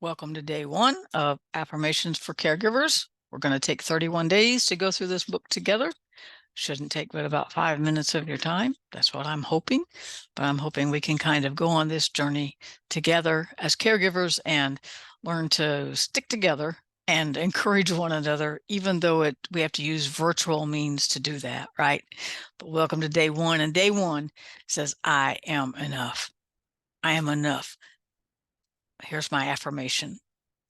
Welcome to day one of Affirmations for Caregivers. We're going to take 31 days to go through this book together. Shouldn't take but about 5 minutes of your time. That's what I'm hoping. But I'm hoping we can kind of go on this journey together as caregivers and learn to stick together and encourage one another, even though we have to use virtual means to do that, right? But welcome to day one. And day one says, I am enough. I am enough. Here's my affirmation.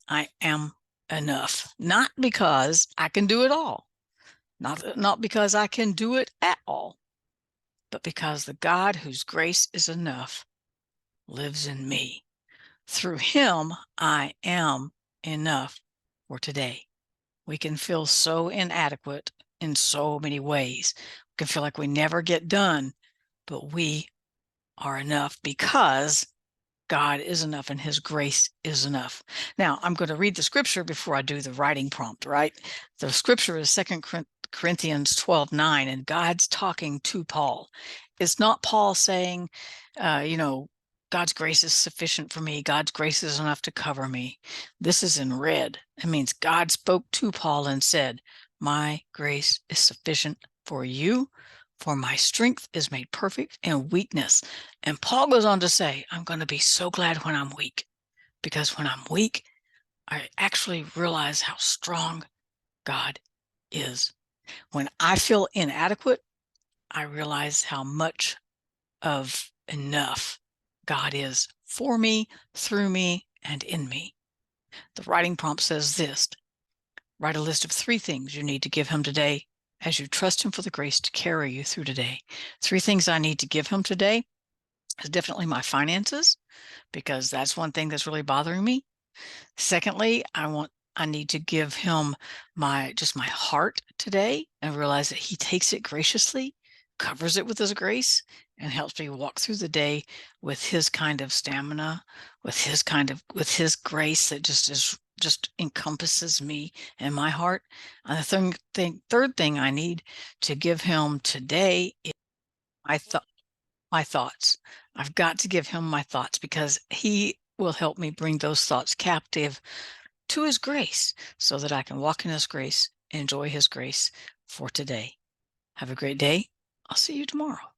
I am enough, not because I can do it all, not because I can do it at all, but because the God whose grace is enough lives in me. Through him, I am enough for today. We can feel so inadequate in so many ways. We can feel like we never get done, but we are enough because God is enough and his grace is enough. Now, I'm going to read the scripture before I do the writing prompt, right? The scripture is 2 Corinthians 12:9, and God's talking to Paul. It's not Paul saying, God's grace is sufficient for me. God's grace is enough to cover me. This is in red. It means God spoke to Paul and said, my grace is sufficient for you, for my strength is made perfect in weakness. And Paul goes on to say, I'm going to be so glad when I'm weak, because when I'm weak, I actually realize how strong God is. When I feel inadequate, I realize how much of enough God is for me, through me, and in me. The writing prompt says this: write a list of 3 things you need to give him today as you trust him for the grace to carry you through today. 3 things I need to give him today is definitely my finances, because that's one thing that's really bothering me. Secondly, I need to give him my heart today and realize that he takes it graciously, covers it with his grace, and helps me walk through the day with his kind of stamina, with his grace that just encompasses me and my heart. And the third thing I need to give him today is my thoughts. I've got to give him my thoughts, because he will help me bring those thoughts captive to his grace so that I can walk in his grace, enjoy his grace for today. Have a great day. I'll see you tomorrow.